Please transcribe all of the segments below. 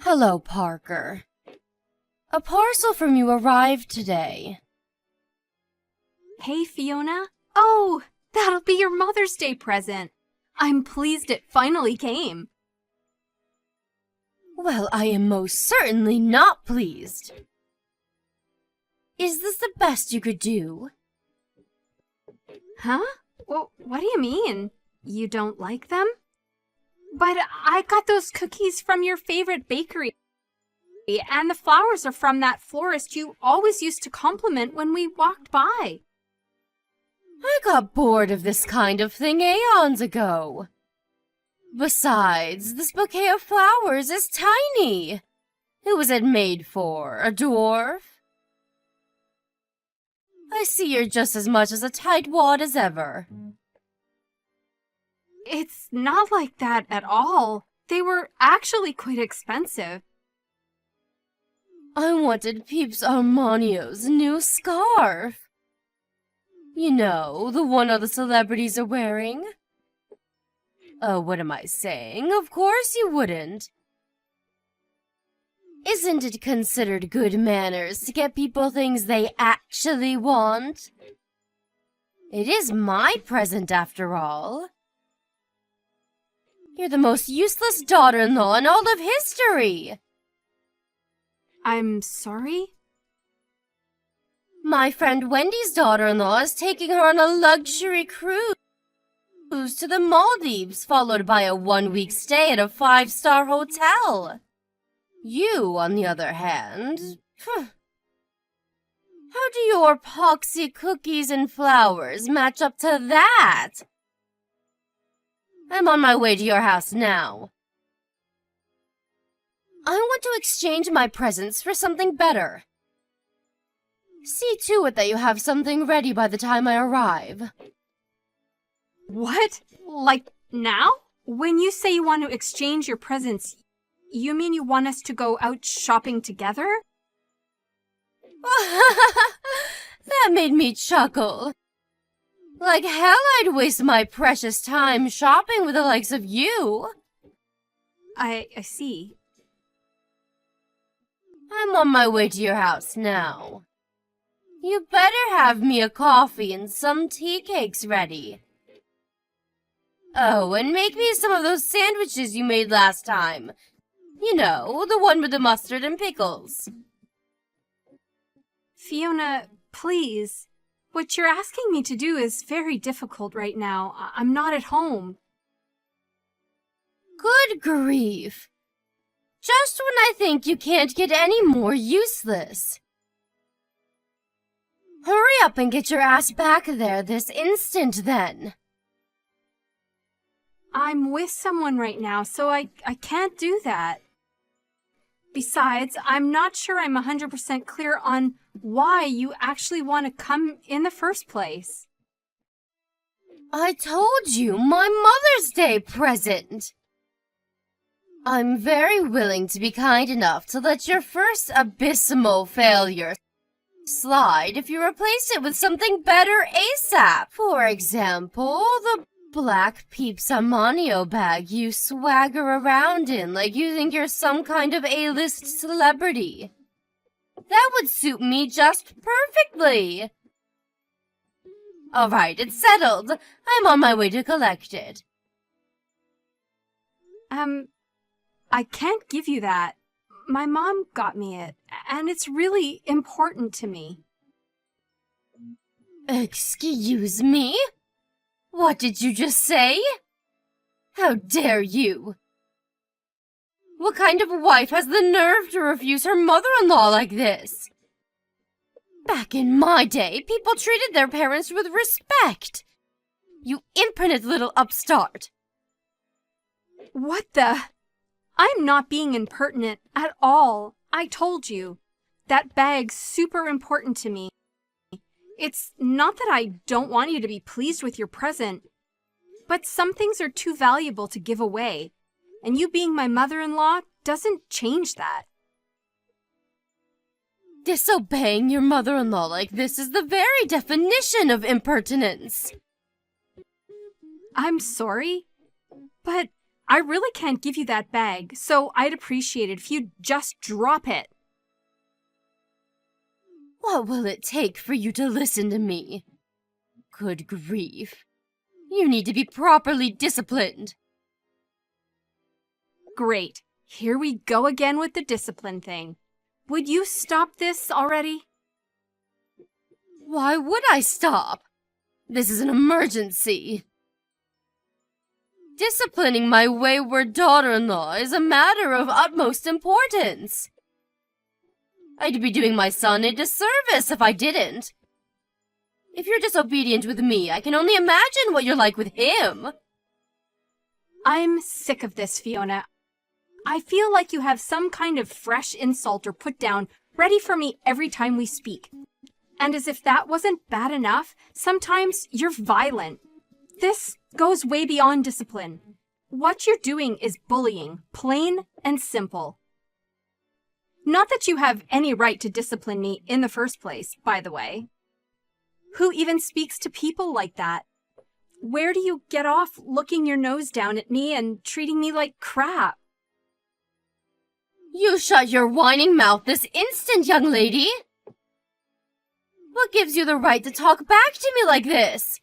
Hello, Parker. A parcel from you arrived today. Hey, Fiona. Oh, that'll be your Mother's Day present. I'm pleased it finally came. Well, I am most certainly not pleased. Is this the best you could do? Huh? Well, what do you mean? You don't like them? But I got those cookies from your favorite bakery. And the flowers are from that florist you always used to compliment when we walked by. I got bored of this kind of thing aeons ago. Besides, this bouquet of flowers is tiny. Who was it made for? A dwarf? I see you're just as much as a tightwad as ever. It's not like that at all. They were actually quite expensive. I wanted Peeps Armanio's new scarf. You know, the one all the celebrities are wearing. Oh, what am I saying? Of course you wouldn't. Isn't it considered good manners to get people things they actually want? It is my present, after all. You're the most useless daughter-in-law in all of history. I'm sorry? My friend Wendy's daughter-in-law is taking her on a luxury cruise to the Maldives, followed by a 1-week stay at a 5-star hotel. You, on the other hand, how do your poxy cookies and flowers match up to that? I'm on my way to your house now. I want to exchange my presents for something better. See to it that you have something ready by the time I arrive. What? Like now? When you say you want to exchange your presents, you mean you want us to go out shopping together? That made me chuckle. Like hell I'd waste my precious time shopping with the likes of you. I see. I'm on my way to your house now. You better have me a coffee and some tea cakes ready. Oh, and make me some of those sandwiches you made last time. You know, the one with the mustard and pickles. Fiona, please. What you're asking me to do is very difficult right now. I'm not at home. Good grief. Just when I think you can't get any more useless. Hurry up and get your ass back there this instant, then. I'm with someone right now, so I can't do that. Besides, I'm not sure I'm 100% clear on why you actually want to come in the first place. I told you, my Mother's Day present. I'm very willing to be kind enough to let your first abysmal failure slide if you replace it with something better ASAP. For example, the black Peeps Armanio bag you swagger around in like you think you're some kind of A-list celebrity. That would suit me just perfectly. All right, it's settled. I'm on my way to collect it. I can't give you that. My mom got me it, and it's really important to me. Excuse me? What did you just say? How dare you? What kind of wife has the nerve to refuse her mother-in-law like this? Back in my day, people treated their parents with respect. You impudent little upstart. What the? I'm not being impertinent at all. I told you. That bag's super important to me. It's not that I don't want you to be pleased with your present, but some things are too valuable to give away, and you being my mother-in-law doesn't change that. Disobeying your mother-in-law like this is the very definition of impertinence. I'm sorry, but I really can't give you that bag, so I'd appreciate it if you'd just drop it. What will it take for you to listen to me? Good grief. You need to be properly disciplined. Great. Here we go again with the discipline thing. Would you stop this already? Why would I stop? This is an emergency. Disciplining my wayward daughter-in-law is a matter of utmost importance. I'd be doing my son a disservice if I didn't. If you're disobedient with me, I can only imagine what you're like with him. I'm sick of this, Fiona. I feel like you have some kind of fresh insult or put down ready for me every time we speak. And as if that wasn't bad enough, sometimes you're violent. This goes way beyond discipline. What you're doing is bullying, plain and simple. Not that you have any right to discipline me in the first place, by the way. Who even speaks to people like that? Where do you get off looking your nose down at me and treating me like crap? You shut your whining mouth this instant, young lady! What gives you the right to talk back to me like this?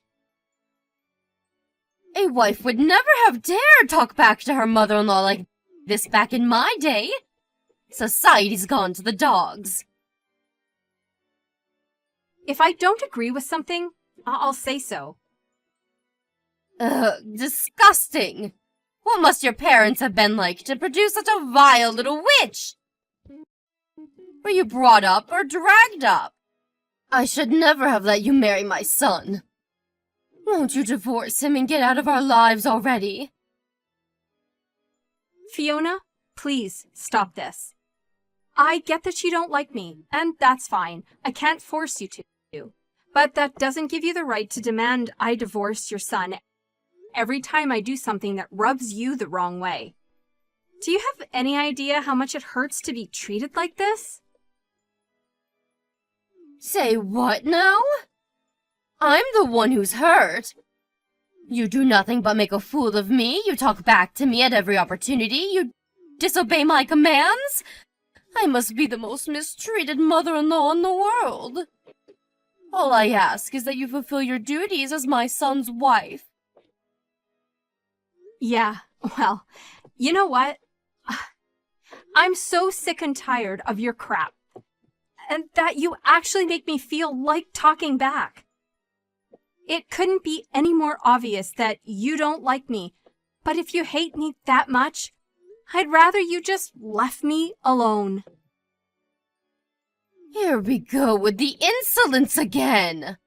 A wife would never have dared talk back to her mother-in-law like this back in my day. Society's gone to the dogs. If I don't agree with something, I'll say so. Ugh, disgusting! What must your parents have been like to produce such a vile little witch? Were you brought up or dragged up? I should never have let you marry my son. Won't you divorce him and get out of our lives already? Fiona, please stop this. I get that you don't like me, and that's fine. I can't force you to. But that doesn't give you the right to demand I divorce your son every time I do something that rubs you the wrong way. Do you have any idea how much it hurts to be treated like this? Say what now? I'm the one who's hurt. You do nothing but make a fool of me. You talk back to me at every opportunity. You disobey my commands. I must be the most mistreated mother-in-law in the world. All I ask is that you fulfill your duties as my son's wife. Yeah, well, you know what? I'm so sick and tired of your crap. And that you actually make me feel like talking back. It couldn't be any more obvious that you don't like me. But if you hate me that much, I'd rather you just left me alone. Here we go with the insolence again.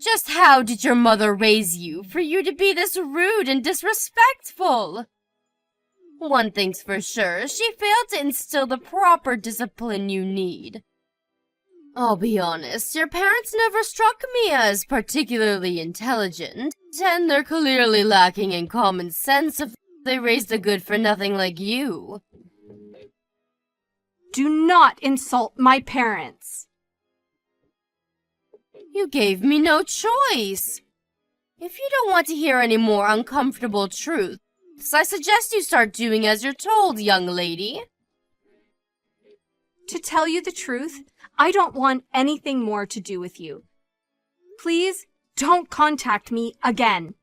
Just how did your mother raise you for you to be this rude and disrespectful? One thing's for sure, she failed to instill the proper discipline you need. I'll be honest, your parents never struck me as particularly intelligent, and they're clearly lacking in common sense if they raised a good-for-nothing like you. Do not insult my parents. You gave me no choice. If you don't want to hear any more uncomfortable truths, I suggest you start doing as you're told, young lady. To tell you the truth, I don't want anything more to do with you. Please don't contact me again.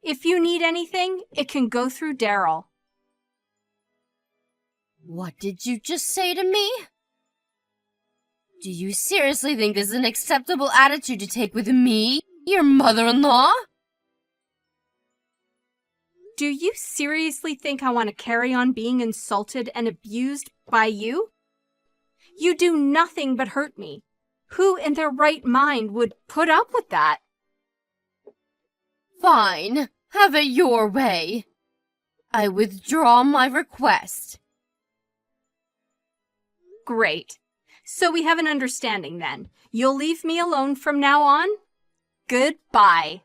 If you need anything, it can go through Daryl. What did you just say to me? Do you seriously think this is an acceptable attitude to take with me, your mother-in-law? Do you seriously think I want to carry on being insulted and abused by you? You do nothing but hurt me. Who in their right mind would put up with that? Fine. Have it your way. I withdraw my request. Great. So we have an understanding then. You'll leave me alone from now on? Goodbye.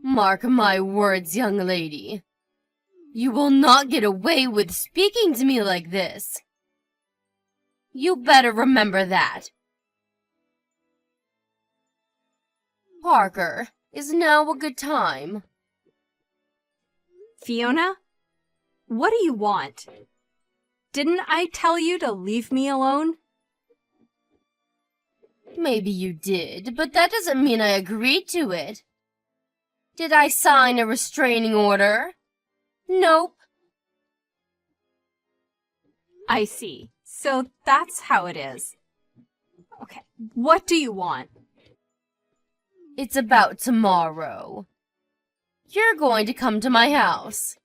Mark my words, young lady. You will not get away with speaking to me like this. You better remember that. Parker, is now a good time? Fiona, what do you want? Didn't I tell you to leave me alone? Maybe you did, but that doesn't mean I agreed to it. Did I sign a restraining order? Nope. I see. So that's how it is. Okay, what do you want? It's about tomorrow. You're going to come to my house.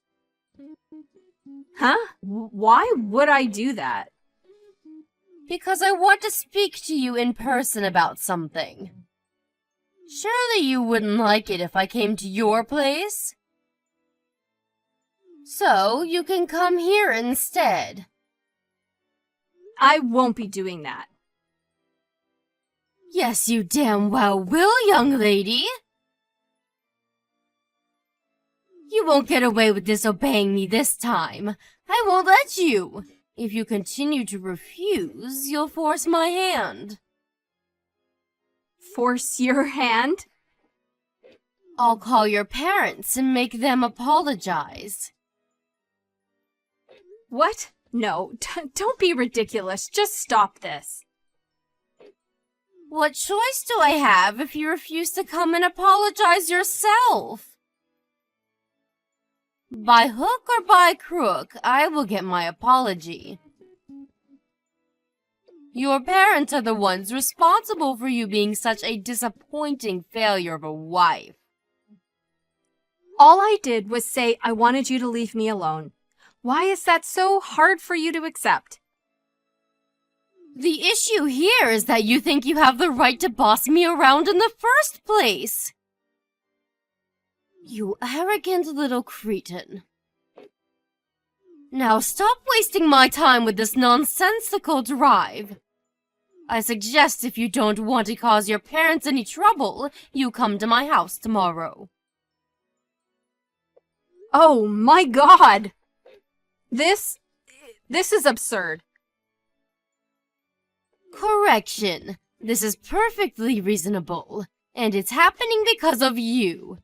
Huh? Why would I do that? Because I want to speak to you in person about something. Surely you wouldn't like it if I came to your place? So you can come here instead. I won't be doing that. Yes, you damn well will, young lady. You won't get away with disobeying me this time. I won't let you. If you continue to refuse, you'll force my hand. Force your hand? I'll call your parents and make them apologize. What? No, don't be ridiculous. Just stop this. What choice do I have if you refuse to come and apologize yourself? By hook or by crook, I will get my apology. Your parents are the ones responsible for you being such a disappointing failure of a wife. All I did was say I wanted you to leave me alone. Why is that so hard for you to accept? The issue here is that you think you have the right to boss me around in the first place. You arrogant little cretin. Now stop wasting my time with this nonsensical drive. I suggest if you don't want to cause your parents any trouble, you come to my house tomorrow. Oh my God! This is absurd. Correction. This is perfectly reasonable, and it's happening because of you.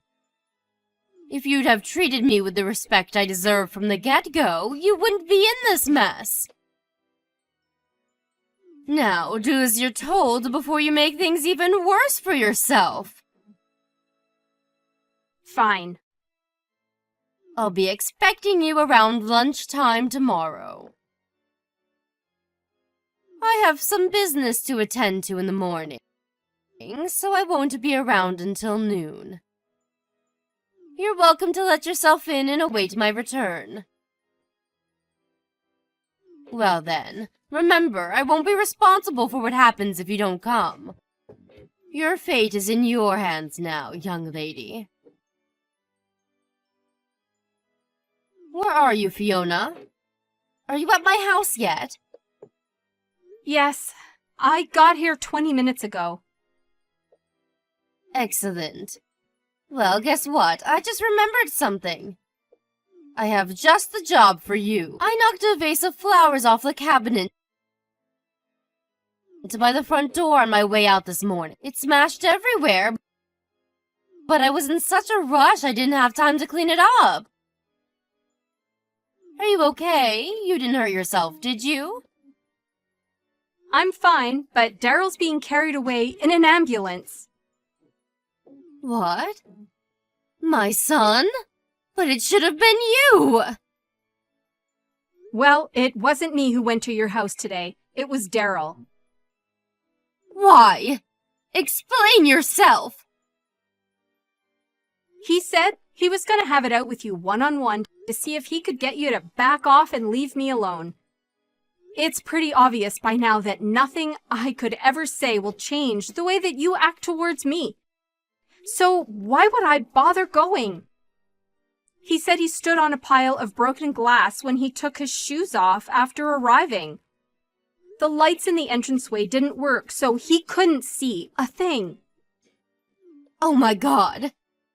If you'd have treated me with the respect I deserve from the get-go, you wouldn't be in this mess. Now, do as you're told before you make things even worse for yourself. Fine. I'll be expecting you around lunchtime tomorrow. I have some business to attend to in the morning, so I won't be around until noon. You're welcome to let yourself in and await my return. Well then, remember, I won't be responsible for what happens if you don't come. Your fate is in your hands now, young lady. Where are you, Fiona? Are you at my house yet? Yes, I got here 20 minutes ago. Excellent. Well, guess what? I just remembered something. I have just the job for you. I knocked a vase of flowers off the cabinet by the front door on my way out this morning. It smashed everywhere, but I was in such a rush I didn't have time to clean it up. Are you okay? You didn't hurt yourself, did you? I'm fine, but Daryl's being carried away in an ambulance. What? My son? But it should have been you! Well, it wasn't me who went to your house today. It was Daryl. Why? Explain yourself! He said he was going to have it out with you one-on-one to see if he could get you to back off and leave me alone. It's pretty obvious by now that nothing I could ever say will change the way that you act towards me. So why would I bother going? He said he stood on a pile of broken glass when he took his shoes off after arriving. The lights in the entranceway didn't work, so he couldn't see a thing. Oh my God!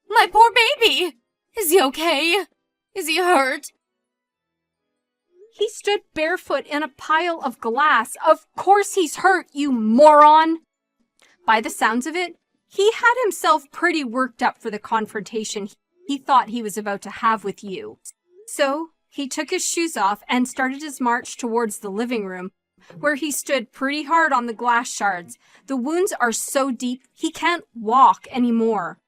My poor baby! Is he okay? Is he hurt? He stood barefoot in a pile of glass. Of course he's hurt, you moron! By the sounds of it, he had himself pretty worked up for the confrontation. he thought he was about to have with you. So he took his shoes off and started his march towards the living room, where he stood pretty hard on the glass shards. The wounds are so deep, he can't walk anymore.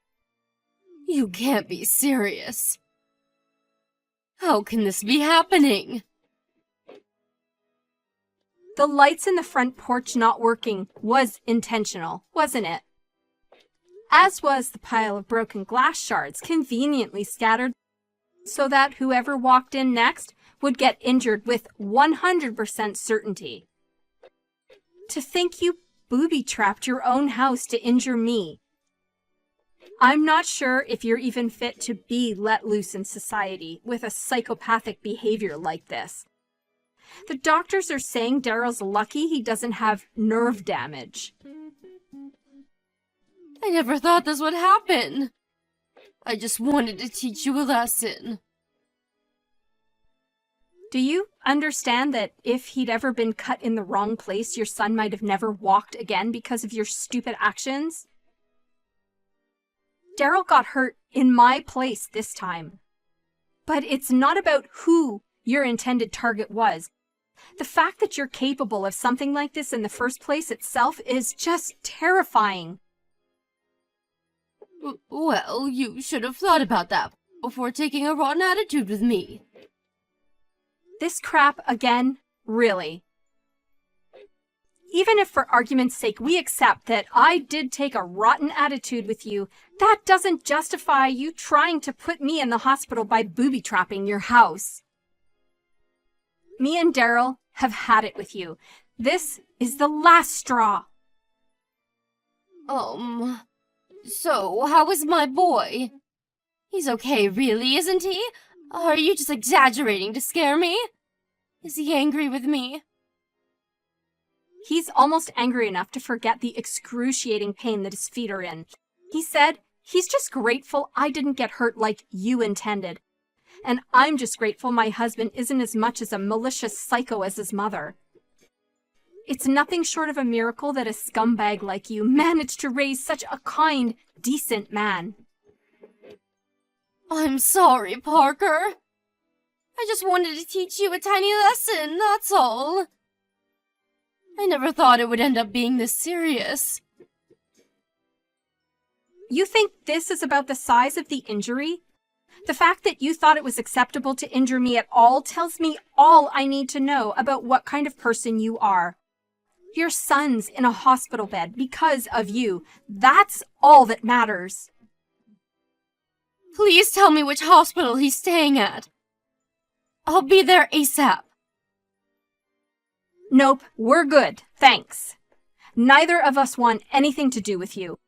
You can't be serious. How can this be happening? The lights in the front porch not working was intentional, wasn't it? As was the pile of broken glass shards conveniently scattered so that whoever walked in next would get injured with 100% certainty. To think you booby-trapped your own house to injure me. I'm not sure if you're even fit to be let loose in society with a psychopathic behavior like this. The doctors are saying Daryl's lucky he doesn't have nerve damage. I never thought this would happen. I just wanted to teach you a lesson. Do you understand that if he'd ever been cut in the wrong place, your son might have never walked again because of your stupid actions? Daryl got hurt in my place this time. But it's not about who your intended target was. The fact that you're capable of something like this in the first place itself is just terrifying. Well, you should have thought about that before taking a rotten attitude with me. This crap again? Really? Even if for argument's sake we accept that I did take a rotten attitude with you, that doesn't justify you trying to put me in the hospital by booby-trapping your house. Me and Daryl have had it with you. This is the last straw. So how is my boy? He's okay, really, isn't he? Are you just exaggerating to scare me? Is he angry with me? He's almost angry enough to forget the excruciating pain that his feet are in. He said he's just grateful I didn't get hurt like you intended. And I'm just grateful my husband isn't as much as a malicious psycho as his mother. It's nothing short of a miracle that a scumbag like you managed to raise such a kind, decent man. I'm sorry, Parker. I just wanted to teach you a tiny lesson, that's all. I never thought it would end up being this serious. You think this is about the size of the injury? The fact that you thought it was acceptable to injure me at all tells me all I need to know about what kind of person you are. Your son's in a hospital bed because of you. That's all that matters. Please tell me which hospital he's staying at. I'll be there ASAP. Nope, we're good, thanks. Neither of us want anything to do with you.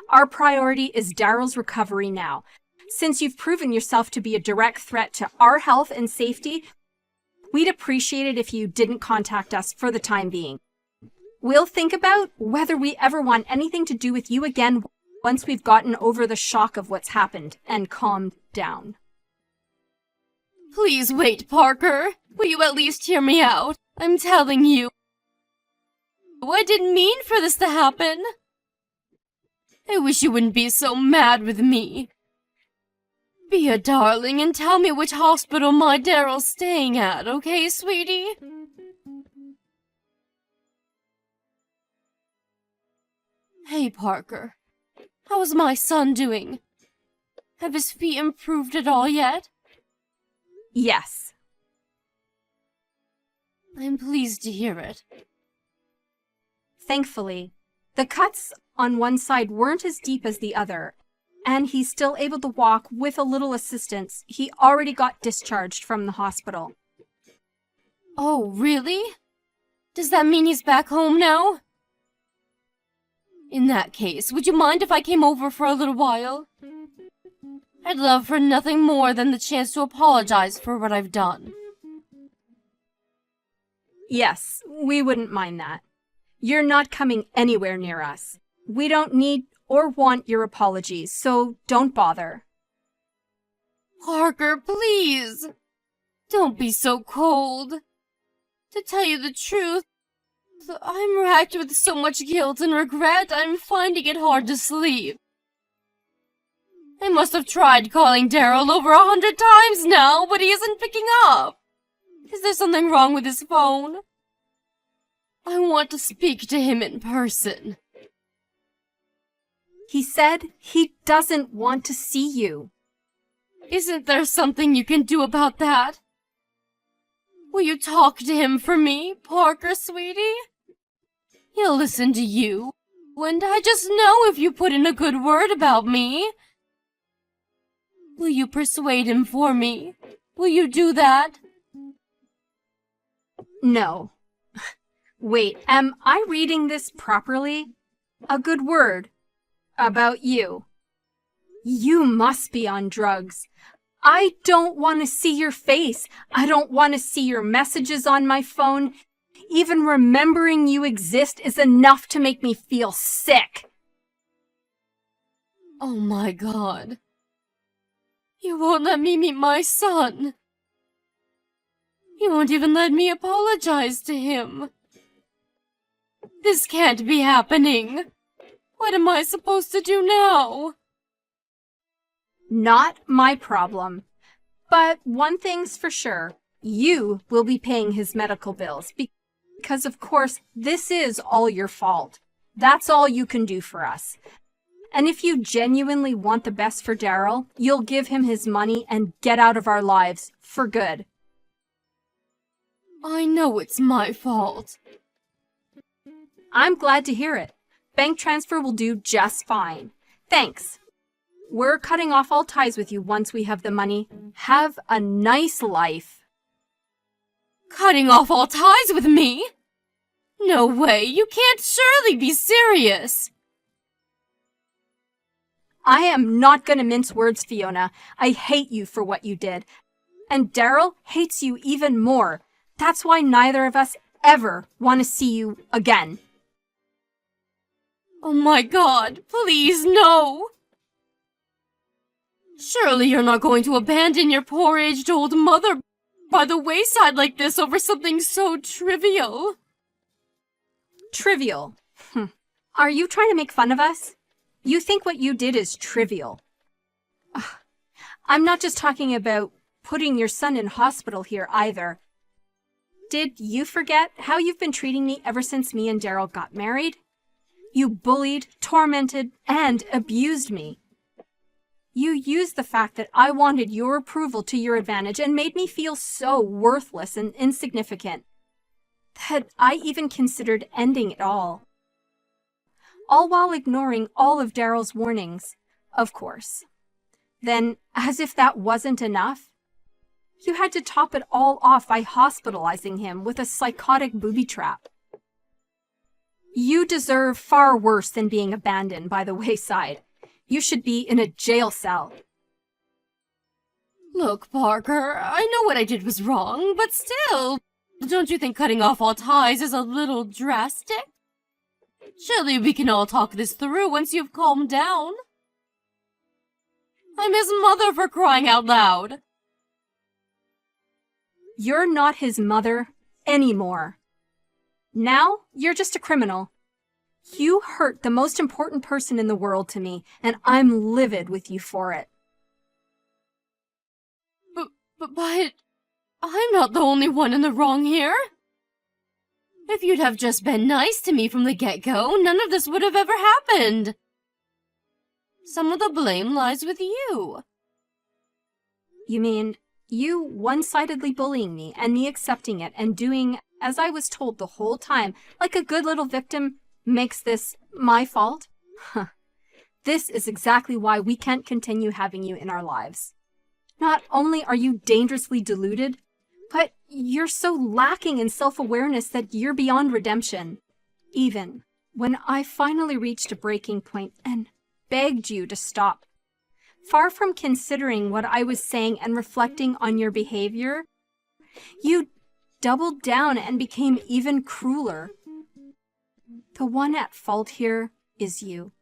Our priority is Daryl's recovery now. Since you've proven yourself to be a direct threat to our health and safety, we'd appreciate it if you didn't contact us for the time being. We'll think about whether we ever want anything to do with you again once we've gotten over the shock of what's happened and calmed down. Please wait, Parker. Will you at least hear me out? I'm telling you. I didn't mean for this to happen. I wish you wouldn't be so mad with me. Be a darling and tell me which hospital my Daryl's staying at, okay, sweetie? Hey, Parker. How's my son doing? Have his feet improved at all yet? Yes. I'm pleased to hear it. Thankfully, the cuts on one side weren't as deep as the other, and he's still able to walk with a little assistance. He already got discharged from the hospital. Oh, really? Does that mean he's back home now? In that case, would you mind if I came over for a little while? I'd love for nothing more than the chance to apologize for what I've done. Yes, we wouldn't mind that. You're not coming anywhere near us. We don't need or want your apologies, so don't bother. Parker, please! Don't be so cold. To tell you the truth, I'm racked with so much guilt and regret, I'm finding it hard to sleep. I must have tried calling Daryl over 100 times now, but he isn't picking up. Is there something wrong with his phone? I want to speak to him in person. He said he doesn't want to see you. Isn't there something you can do about that? Will you talk to him for me, Parker, sweetie? He'll listen to you, and I just know if you put in a good word about me. Will you persuade him for me? Will you do that? No. Wait, am I reading this properly? A good word about you. You must be on drugs. I don't want to see your face. I don't want to see your messages on my phone. Even remembering you exist is enough to make me feel sick. Oh my God. You won't let me meet my son. You won't even let me apologize to him. This can't be happening. What am I supposed to do now? Not my problem. But one thing's for sure. You will be paying his medical bills because, of course, this is all your fault. That's all you can do for us. And if you genuinely want the best for Daryl, you'll give him his money and get out of our lives for good. I know it's my fault. I'm glad to hear it. Bank transfer will do just fine. Thanks. We're cutting off all ties with you once we have the money. Have a nice life. Cutting off all ties with me? No way, you can't surely be serious. I am not going to mince words, Fiona. I hate you for what you did. And Daryl hates you even more. That's why neither of us ever want to see you again. Oh my God, please no. Surely you're not going to abandon your poor aged old mother by the wayside like this over something so trivial. Trivial? Are you trying to make fun of us? You think what you did is trivial. Ugh. I'm not just talking about putting your son in hospital here either. Did you forget how you've been treating me ever since me and Daryl got married? You bullied, tormented, and abused me. You used the fact that I wanted your approval to your advantage and made me feel so worthless and insignificant that I even considered ending it all while ignoring all of Daryl's warnings, of course. Then, as if that wasn't enough, you had to top it all off by hospitalizing him with a psychotic booby trap. You deserve far worse than being abandoned by the wayside. You should be in a jail cell. Look, Parker, I know what I did was wrong, but still, don't you think cutting off all ties is a little drastic? Surely we can all talk this through once you've calmed down. I'm his mother, for crying out loud. You're not his mother anymore. Now, you're just a criminal. You hurt the most important person in the world to me, and I'm livid with you for it. But I'm not the only one in the wrong here. If you'd have just been nice to me from the get-go, none of this would have ever happened. Some of the blame lies with you. You mean you one-sidedly bullying me and me accepting it and doing as I was told the whole time, like a good little victim, makes this my fault? Huh. This is exactly why we can't continue having you in our lives. Not only are you dangerously deluded, but you're so lacking in self-awareness that you're beyond redemption. Even when I finally reached a breaking point and begged you to stop, far from considering what I was saying and reflecting on your behavior, you doubled down and became even crueler. The one at fault here is you.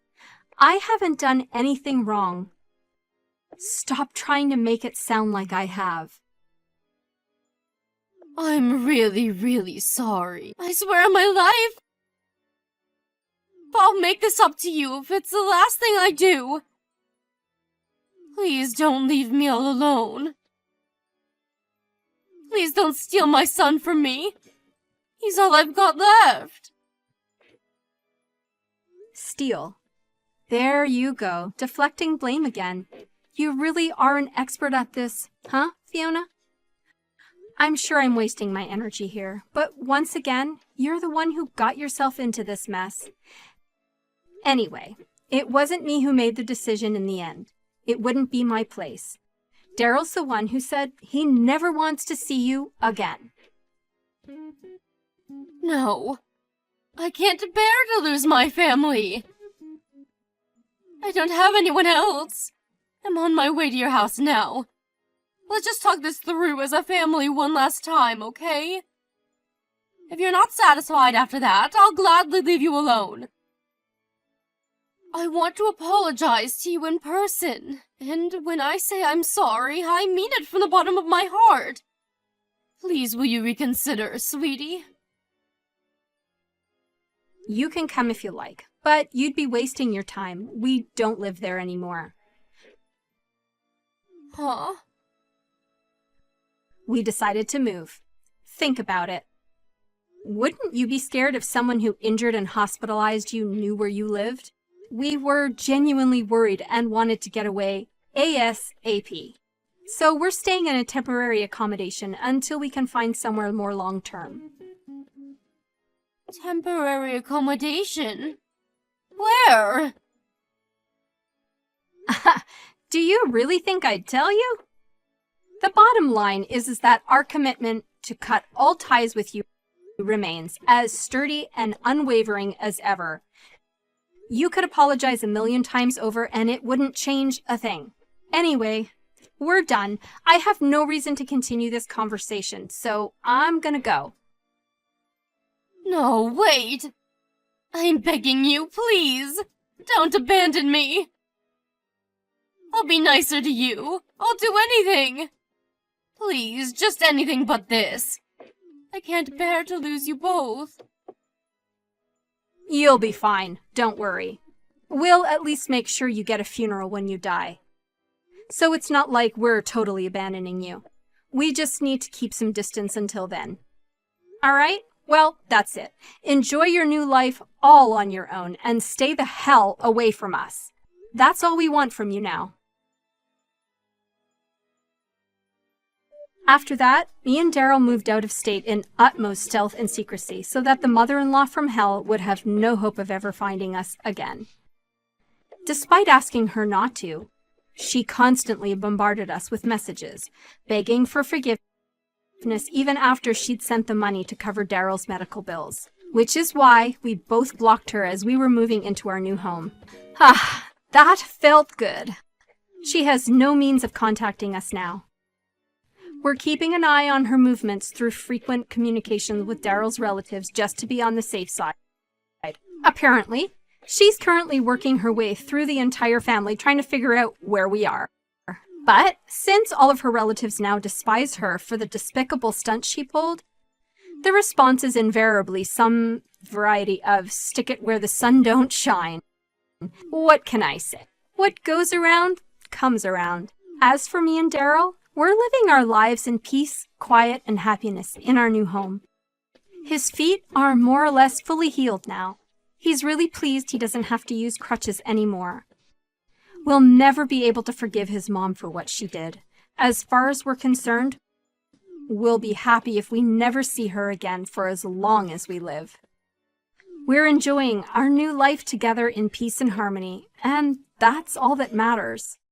I haven't done anything wrong. Stop trying to make it sound like I have. I'm really, really sorry. I swear on my life. I'll make this up to you if it's the last thing I do. Please don't leave me all alone. Please don't steal my son from me. He's all I've got left. Steal. There you go, deflecting blame again. You really are an expert at this, huh, Fiona? I'm sure I'm wasting my energy here, but once again, you're the one who got yourself into this mess. Anyway, it wasn't me who made the decision in the end. It wouldn't be my place. Daryl's the one who said he never wants to see you again. No. I can't bear to lose my family. I don't have anyone else. I'm on my way to your house now. Let's just talk this through as a family one last time, okay? If you're not satisfied after that, I'll gladly leave you alone. I want to apologize to you in person, and when I say I'm sorry, I mean it from the bottom of my heart. Please, will you reconsider, sweetie? You can come if you like, but you'd be wasting your time. We don't live there anymore. Huh? We decided to move. Think about it. Wouldn't you be scared if someone who injured and hospitalized you knew where you lived? We were genuinely worried and wanted to get away ASAP. So we're staying in a temporary accommodation until we can find somewhere more long-term. Temporary accommodation? Where? Do you really think I'd tell you? The bottom line is that our commitment to cut all ties with you remains as sturdy and unwavering as ever. You could apologize 1,000,000 times over and it wouldn't change a thing. Anyway, we're done. I have no reason to continue this conversation, so I'm gonna go. No, wait. I'm begging you, please. Don't abandon me. I'll be nicer to you. I'll do anything. Please, just anything but this. I can't bear to lose you both. You'll be fine. Don't worry. We'll at least make sure you get a funeral when you die. So it's not like we're totally abandoning you. We just need to keep some distance until then. All right? Well, that's it. Enjoy your new life all on your own and stay the hell away from us. That's all we want from you now. After that, me and Daryl moved out of state in utmost stealth and secrecy so that the mother-in-law from hell would have no hope of ever finding us again. Despite asking her not to, she constantly bombarded us with messages, begging for forgiveness even after she'd sent the money to cover Daryl's medical bills, which is why we both blocked her as we were moving into our new home. That felt good. She has no means of contacting us now. We're keeping an eye on her movements through frequent communications with Daryl's relatives just to be on the safe side. Apparently, she's currently working her way through the entire family trying to figure out where we are. But since all of her relatives now despise her for the despicable stunt she pulled, the response is invariably some variety of stick it where the sun don't shine. What can I say? What goes around comes around. As for me and Daryl, we're living our lives in peace, quiet, and happiness in our new home. His feet are more or less fully healed now. He's really pleased he doesn't have to use crutches anymore. We'll never be able to forgive his mom for what she did. As far as we're concerned, we'll be happy if we never see her again for as long as we live. We're enjoying our new life together in peace and harmony, and that's all that matters.